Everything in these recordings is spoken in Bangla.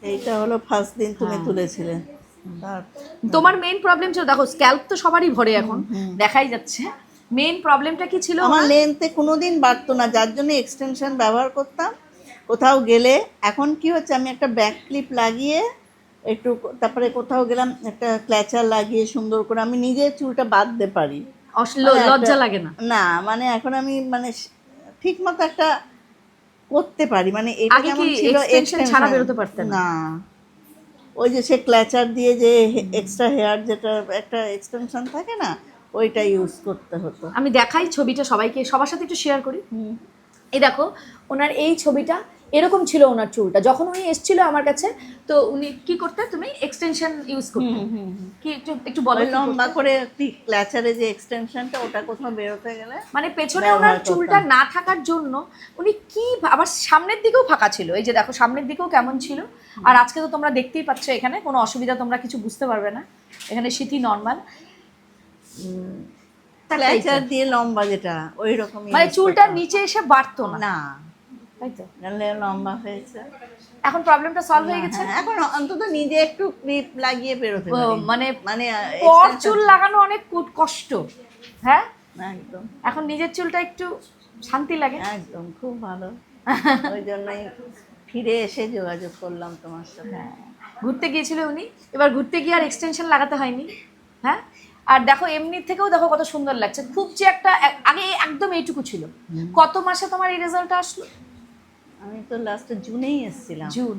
এইটা হলো ফার্স্ট দিন তুমি তুলেছিলে। তোমার মেইন প্রবলেম ছিল, দেখো স্ক্যাল্প তো সবারই ভরে এখন দেখাই যাচ্ছে, মেইন প্রবলেমটা কি ছিল? আমার লেন্থে কোনোদিন বাড়তো না, যার জন্য এক্সটেনশন ব্যবহার করতাম কোথাও গেলে। এখন কি হচ্ছে, আমি একটা ব্যাক ক্লিপ লাগিয়ে একটু, তারপরে কোথাও গেলাম একটা ক্ল্যাচার লাগিয়ে সুন্দর করে আমি নিজের চুলটা বাঁধতে পারি। লজ্জা লাগে না? না মানে এখন আমি মানে ঠিক মতো একটা করতে পারি। মানে এটা আগে কেমন কি ছিল, এক্সটেনশন ছাড়া বেরোতে পারতেন না ওই যে সে ক্ল্যাচার দিয়ে যে এক্সট্রা হেয়ার যেটা একটা এক্সটেনশন থাকে না, ওইটা ইউজ করতে হতো। আমি দেখাই ছবিটা সবাইকে, সবার সাথে একটু শেয়ার করি। এই দেখো ওনার এই ছবিটা, এরকম ছিল ওনার চুলটা যখন উনি এসেছিল আমার কাছে। তো উনি কি করতে, তুমি এক্সটেনশন ইউজ করতে কি একটু একটু বলো। লম্বা করে ক্ল্যাচারে যে এক্সটেনশনটা, ওটা কোথাও বেরোতে গেলে মানে পেছনে ওনার চুলটা না থাকার জন্য উনি কি, আবার সামনের দিকেও ফাঁকা ছিল, এই যে দেখো সামনের দিকেও কেমন ছিল। আর আজকে তো তোমরা দেখতেই পাচ্ছ, এখানে কোনো অসুবিধা তোমরা কিছু বুঝতে পারবে না, এখানে সিথি নর্মাল। ক্ল্যাচার দিয়ে লম্বা যেটা ওই রকম, মানে চুলটা নিচে এসে বাড়তো না, তাই তো লম্বা হয়েছে। এখন প্রবলেমটা সলভ হয়ে গেছে। এখন অন্তত নিজে একটু ক্লিপ লাগিয়ে বেরোতে পারি। মানে মানে পর চুল লাগানো অনেক কষ্ট, হ্যাঁ একদম। এখন নিজের চুলটা একটু শান্তি লাগে, একদম খুব ভালো। ওই জন্যই ফিরে এসে যোগাযোগ করলাম তোমার সাথে। ঘুরতে গিয়েছিল উনি, এবার ঘুরতে গিয়ে আর এক্সটেনশন লাগাতে হয়নি। হ্যাঁ, আর দেখো এমনি থেকেও দেখো কত সুন্দর লাগছে। খুব যে একটা, আগে একদম এইটুকু ছিল। কত মাসে তোমার এই রেজাল্টটা আসলো? আমি তো লাস্টে জুনেই এসেছিলাম। জুন,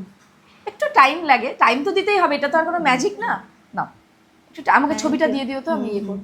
একটু টাইম লাগে, টাইম তো দিতেই হবে, এটা তো আর কোনো ম্যাজিক না। নাও একটু আমাকে ছবিটা দিয়ে দিও তো, আমি ইয়ে করব।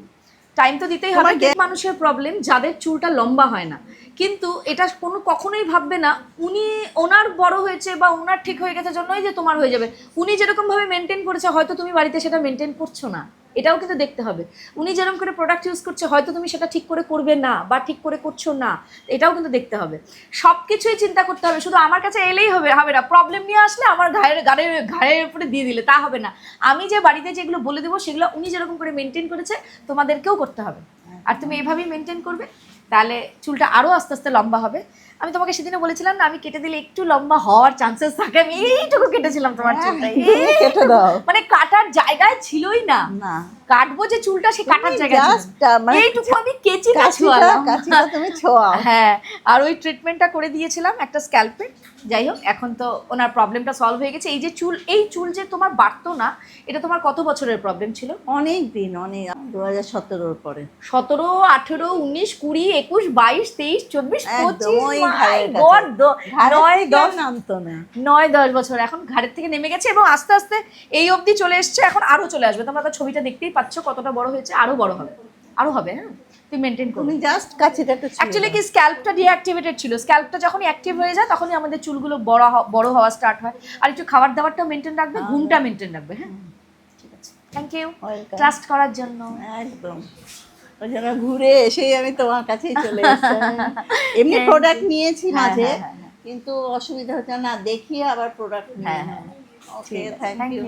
টাইম তো দিতেই হবে। মানুষের প্রবলেম যাদের চুলটা লম্বা হয় না, কিন্তু এটা কোনো কখনোই ভাববে না উনি ওনার বড় হয়েছে বা ওনার ঠিক হয়ে গেছে জন্যই যে তোমার হয়ে যাবে। উনি যেরকম ভাবে মেনটেন করেছে, হয়তো তুমি বাড়িতে সেটা মেনটেন করছো না, এটাও কিন্তু দেখতে হবে। উনি যেরকম করে প্রোডাক্ট ইউজ করছে, হয়তো তুমি সেটা ঠিক করে করবে না বা ঠিক করে করছো না, এটাও কিন্তু দেখতে হবে। সব কিছুই চিন্তা করতে হবে, শুধু আমার কাছে এলেই হবে না। প্রবলেম নিয়ে আসলে আমার ঘাড়ের উপরে দিয়ে দিলে তা হবে না। আমি যে বাড়িতে যেগুলো বলে দেবো, সেগুলো উনি যেরকম করে মেনটেন করেছে তোমাদেরকেও করতে হবে। আর তুমি এইভাবেই মেনটেন করবে, তাহলে চুলটা আরও আস্তে আস্তে লম্বা হবে। আমি তোমাকে সেদিনে বলেছিলাম না, আমি কেটে দিলে একটু লম্বা হওয়ার চান্সেস থাকে, আমি এইটুকু কেটেছিলাম তোমার চুলটা। কেটে দাও, মানে কাটার জায়গায় ছিলই না, কাটবো যে চুলটা, সে কাটার জায়গায় এইটুকু আমি কেচিটা ছোঁয়ালাম। তুমি ছোঁয়াও। হ্যাঁ, আর ওই ট্রিটমেন্টটা করে দিয়েছিলাম একটা স্ক্যাল্পে। যাই হোক, এখন তো ওনার প্রবলেমটা সলভ হয়ে গেছে। এই চুল যে তোমার বাড়তো না, এটা তোমার কত বছরের প্রবলেম ছিল? অনেক দিন, অনেক 2017-র পরে। 17, 18, 19, 20, 21, 22, 23, 24, 25, 9-10 বছর এখন ঘাড়ের থেকে নেমে গেছে, এবং আস্তে আস্তে এই অবধি চলে এসছে, এখন আরো চলে আসবে। তোমরা তো ছবিটা দেখতেই পাচ্ছ কতটা বড় হয়েছে, আরো বড় হবে, আরো হবে। হ্যাঁ, তুমি মেনটেন করো। তুমি জাস্ট কাছেটা একটু, অ্যাকচুয়ালি কি স্ক্যাল্পটা ডিঅ্যাক্টিভেটেড ছিল, স্ক্যাল্পটা যখনই অ্যাক্টিভ হয়ে যায় তখনই আমাদের চুলগুলো বড় হওয়া স্টার্ট হয়। আর একটু খাবার দাবারটাও মেনটেন রাখবে, ঘুমটা মেনটেন রাখবে। হ্যাঁ, ঠিক আছে, থ্যাংক ইউ ট্রাস্ট করার জন্য। একদম, ওই জন্য ঘুরে এসেই আমি তোমার কাছেই চলে এসেছি। এমনি প্রোডাক্ট নিয়েছি মাঝে, কিন্তু অসুবিধা হচ্ছে না, দেখিয়ে আবার প্রোডাক্ট নিয়ে। ওকে, থ্যাংক ইউ।